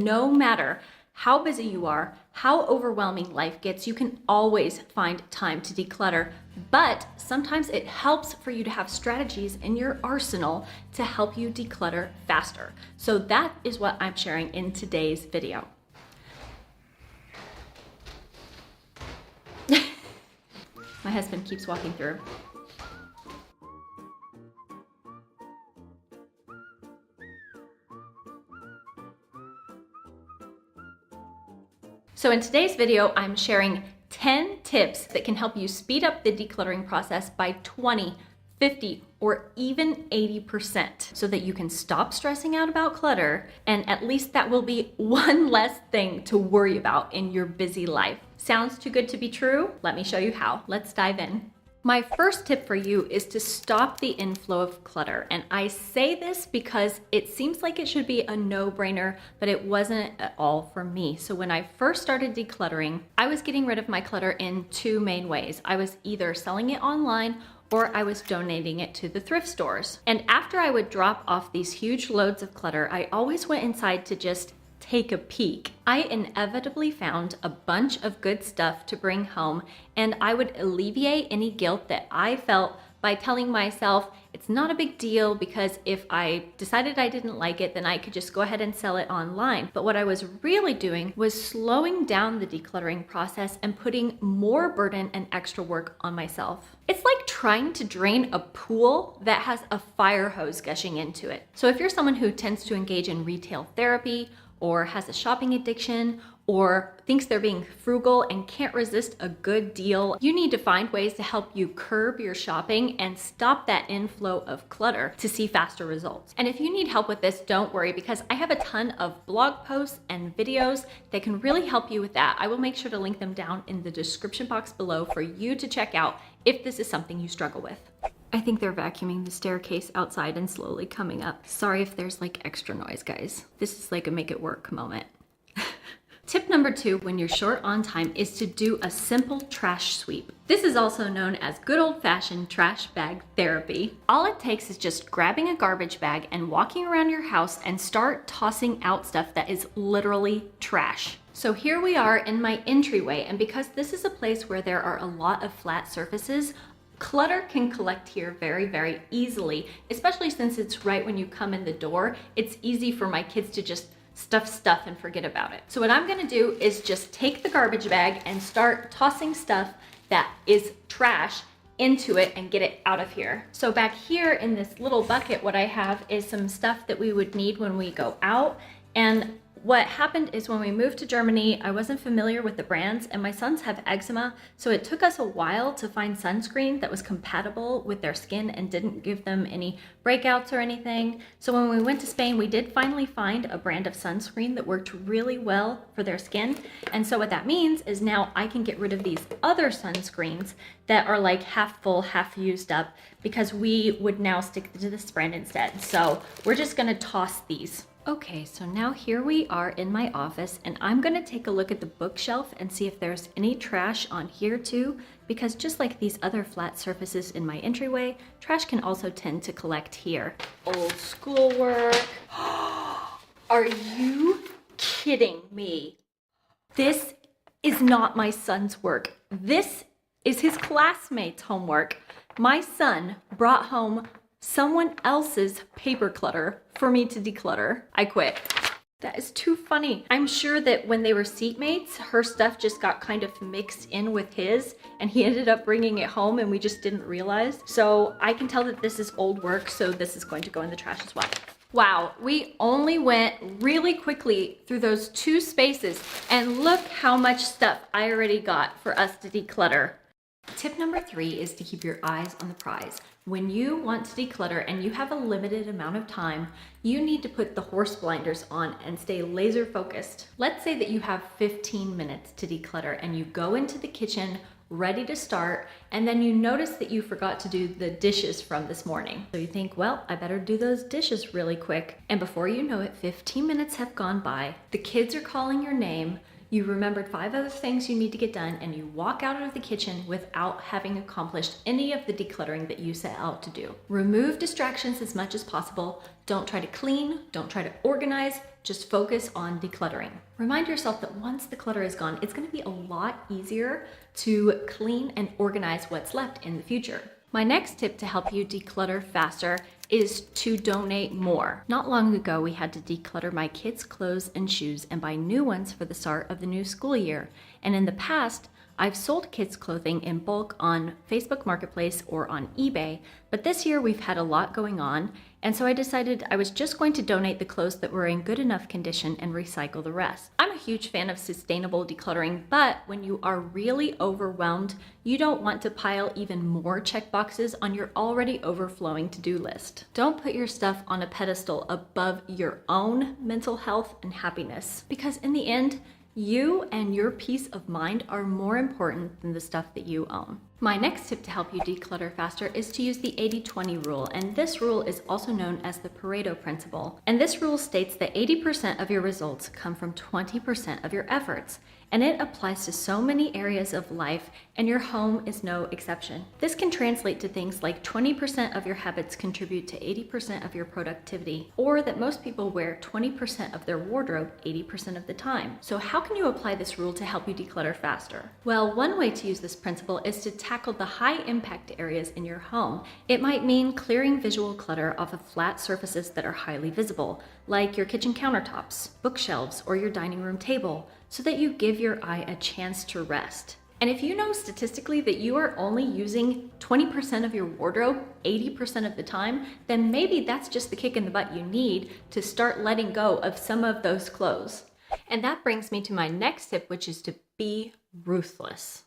no matter how busy you are, how overwhelming life gets, you can always find time to declutter. But sometimes it helps for you to have strategies in your arsenal to help you declutter faster. So that is what I'm sharing in today's video. My husband keeps walking through. So in today's video, I'm sharing 10 tips that can help you speed up the decluttering process by 20, 50, or even 80% so that you can stop stressing out about clutter, and at least that will be one less thing to worry about in your busy life. Sounds too good to be true? Let me show you how. Let's dive in. My first tip for you is to stop the inflow of clutter. And I say this because it seems like it should be a no-brainer, but it wasn't at all for me. So when I first started decluttering, I was getting rid of my clutter in two main ways. I was either selling it online or I was donating it to the thrift stores. And after I would drop off these huge loads of clutter, I always went inside to just take a peek. I inevitably found a bunch of good stuff to bring home, and I would alleviate any guilt that I felt by telling myself it's not a big deal because if I decided I didn't like it, then I could just go ahead and sell it online. But what I was really doing was slowing down the decluttering process and putting more burden and extra work on myself. It's like trying to drain a pool that has a fire hose gushing into it. So if you're someone who tends to engage in retail therapy, or has a shopping addiction, or thinks they're being frugal and can't resist a good deal, you need to find ways to help you curb your shopping and stop that inflow of clutter to see faster results. And if you need help with this, don't worry, because I have a ton of blog posts and videos that can really help you with that. I will make sure to link them down in the description box below for you to check out if this is something you struggle with. I think they're vacuuming the staircase outside and slowly coming up. Sorry if there's like extra noise, guys. This is like a make it work moment. Tip number 2 when you're short on time is to do a simple trash sweep. This is also known as good old-fashioned trash bag therapy. All it takes is just grabbing a garbage bag and walking around your house and start tossing out stuff that is literally trash. So here we are in my entryway, and because this is a place where there are a lot of flat surfaces, clutter can collect here very, very easily, especially since it's right when you come in the door. It's easy for my kids to just stuff and forget about it. So what I'm gonna do is just take the garbage bag and start tossing stuff that is trash into it and get it out of here. So back here in this little bucket, what I have is some stuff that we would need when we go out. And what happened is when we moved to Germany, I wasn't familiar with the brands, and my sons have eczema, so it took us a while to find sunscreen that was compatible with their skin and didn't give them any breakouts or anything. So when we went to Spain, we did finally find a brand of sunscreen that worked really well for their skin. And so what that means is now I can get rid of these other sunscreens that are like half full, half used up, because we would now stick to this brand instead. So we're just gonna toss these. Okay, so now here we are in my office, and I'm gonna take a look at the bookshelf and see if there's any trash on here too, because just like these other flat surfaces in my entryway, trash can also tend to collect here. Old schoolwork. Are you kidding me? This is not my son's work. This is his classmates' homework. My son brought home someone else's paper clutter for me to declutter. I quit. That is too funny. I'm sure that when they were seatmates, her stuff just got kind of mixed in with his, and he ended up bringing it home and we just didn't realize. So I can tell that this is old work, so this is going to go in the trash as well. Wow, we only went really quickly through those two spaces, and look how much stuff I already got for us to declutter. Tip number 3 is to keep your eyes on the prize. When you want to declutter and you have a limited amount of time, you need to put the horse blinders on and stay laser focused. Let's say that you have 15 minutes to declutter and you go into the kitchen ready to start, and then you notice that you forgot to do the dishes from this morning. So you think, well, I better do those dishes really quick. And before you know it, 15 minutes have gone by, the kids are calling your name, you remembered 5 other things you need to get done, and you walk out of the kitchen without having accomplished any of the decluttering that you set out to do. Remove distractions as much as possible. Don't try to clean, don't try to organize, Just focus on decluttering. Remind yourself that once the clutter is gone, it's going to be a lot easier to clean and organize what's left in the future. My next tip to help you declutter faster is to donate more. Not long ago, we had to declutter my kids' clothes and shoes and buy new ones for the start of the new school year. And in the past, I've sold kids' clothing in bulk on Facebook Marketplace or on eBay, but this year we've had a lot going on, and so I decided I was just going to donate the clothes that were in good enough condition and recycle the rest. I'm a huge fan of sustainable decluttering, but when you are really overwhelmed, you don't want to pile even more checkboxes on your already overflowing to-do list. Don't put your stuff on a pedestal above your own mental health and happiness, because in the end, you and your peace of mind are more important than the stuff that you own. My next tip to help you declutter faster is to use the 80-20 rule, and this rule is also known as the Pareto principle. And this rule states that 80% of your results come from 20% of your efforts, and it applies to so many areas of life, and your home is no exception. This can translate to things like 20% of your habits contribute to 80% of your productivity, or that most people wear 20% of their wardrobe 80% of the time. So how can you apply this rule to help you declutter faster? Well, one way to use this principle is to tackle the high impact areas in your home. It might mean clearing visual clutter off of flat surfaces that are highly visible, like your kitchen countertops, bookshelves, or your dining room table, so that you give your eye a chance to rest. And if you know statistically that you are only using 20% of your wardrobe 80% of the time, then maybe that's just the kick in the butt you need to start letting go of some of those clothes. And that brings me to my next tip, which is to be ruthless.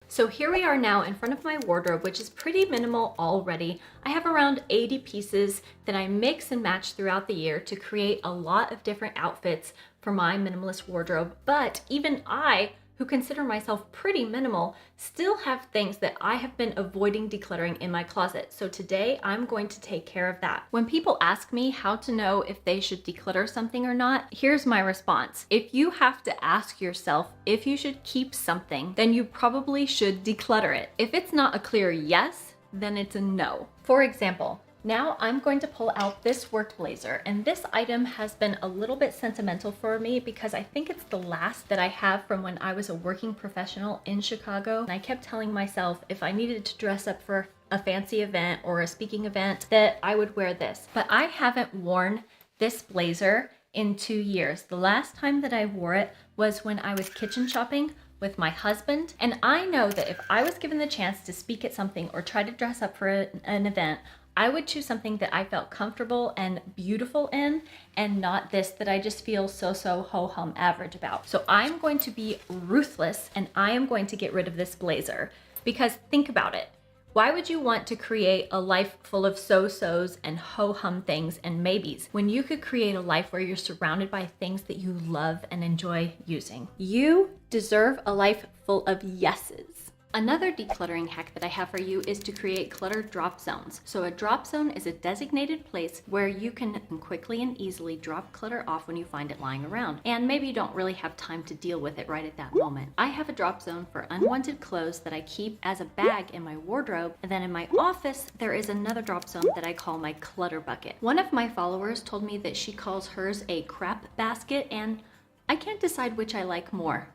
So here we are now in front of my wardrobe, which is pretty minimal already. I have around 80 pieces that I mix and match throughout the year to create a lot of different outfits for my minimalist wardrobe. But even I, who consider myself pretty minimal, still have things that I have been avoiding decluttering in my closet. So today I'm going to take care of that. When people ask me how to know if they should declutter something or not, here's my response. If you have to ask yourself if you should keep something, then you probably should declutter it. If it's not a clear yes, then it's a no. For example, now I'm going to pull out this work blazer, and this item has been a little bit sentimental for me because I think it's the last that I have from when I was a working professional in Chicago. And I kept telling myself if I needed to dress up for a fancy event or a speaking event that I would wear this. But I haven't worn this blazer in 2 years. The last time that I wore it was when I was kitchen shopping with my husband. And I know that if I was given the chance to speak at something or try to dress up for an event, I would choose something that I felt comfortable and beautiful in, and not this that I just feel so ho-hum average about. So I'm going to be ruthless, and I am going to get rid of this blazer. Because think about it. Why would you want to create a life full of so-sos and ho-hum things and maybes when you could create a life where you're surrounded by things that you love and enjoy using? You deserve a life full of yeses. Another decluttering hack that I have for you is to create clutter drop zones. So a drop zone is a designated place where you can quickly and easily drop clutter off when you find it lying around. And maybe you don't really have time to deal with it right at that moment. I have a drop zone for unwanted clothes that I keep as a bag in my wardrobe. And then in my office, there is another drop zone that I call my clutter bucket. One of my followers told me that she calls hers a crap basket, and I can't decide which I like more.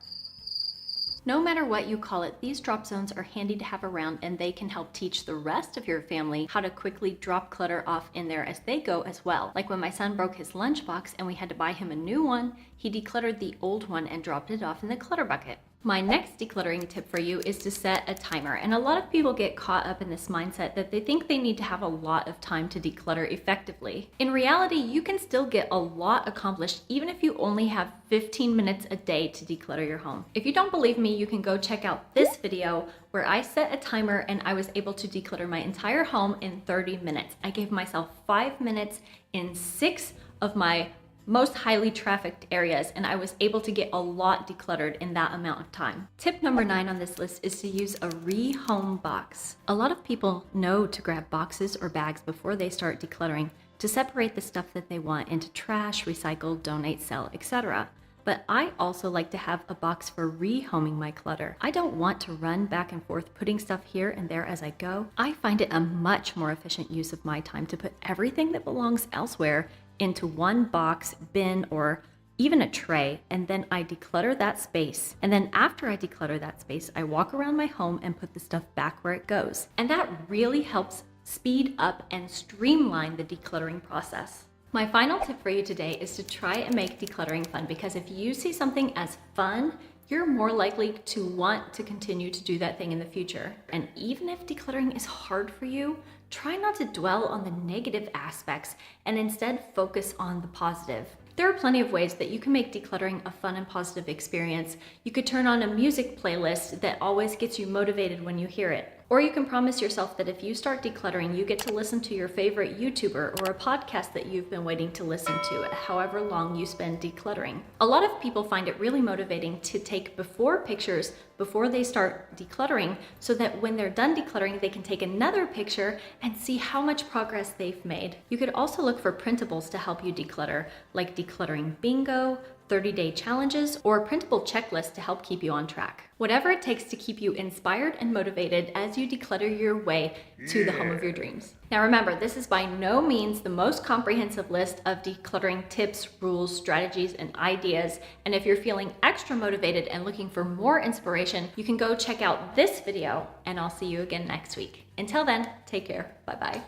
No matter what you call it, these drop zones are handy to have around, and they can help teach the rest of your family how to quickly drop clutter off in there as they go as well. Like when my son broke his lunchbox and we had to buy him a new one, he decluttered the old one and dropped it off in the clutter bucket. My next decluttering tip for you is to set a timer. And a lot of people get caught up in this mindset that they think they need to have a lot of time to declutter effectively. In reality, you can still get a lot accomplished even if you only have 15 minutes a day to declutter your home. If you don't believe me, you can go check out this video where I set a timer and I was able to declutter my entire home in 30 minutes. I gave myself 5 minutes in 6 of my most highly trafficked areas, and I was able to get a lot decluttered in that amount of time. Tip number 9 on this list is to use a rehome box. A lot of people know to grab boxes or bags before they start decluttering to separate the stuff that they want into trash, recycle, donate, sell, etc. But I also like to have a box for rehoming my clutter. I don't want to run back and forth putting stuff here and there as I go. I find it a much more efficient use of my time to put everything that belongs elsewhere into one box, bin, or even a tray, and then I declutter that space. And then after I declutter that space, I walk around my home and put the stuff back where it goes. And that really helps speed up and streamline the decluttering process. My final tip for you today is to try and make decluttering fun, because if you see something as fun, you're more likely to want to continue to do that thing in the future. And even if decluttering is hard for you, try not to dwell on the negative aspects and instead focus on the positive. There are plenty of ways that you can make decluttering a fun and positive experience. You could turn on a music playlist that always gets you motivated when you hear it. Or you can promise yourself that if you start decluttering, you get to listen to your favorite YouTuber or a podcast that you've been waiting to listen to, however long you spend decluttering. A lot of people find it really motivating to take before pictures before they start decluttering, so that when they're done decluttering, they can take another picture and see how much progress they've made. You could also look for printables to help you declutter, like decluttering bingo, 30-day challenges, or a printable checklist to help keep you on track. Whatever it takes to keep you inspired and motivated as you declutter your way to the home of your dreams. Now remember, this is by no means the most comprehensive list of decluttering tips, rules, strategies, and ideas. And if you're feeling extra motivated and looking for more inspiration, you can go check out this video, and I'll see you again next week. Until then, take care. Bye-bye.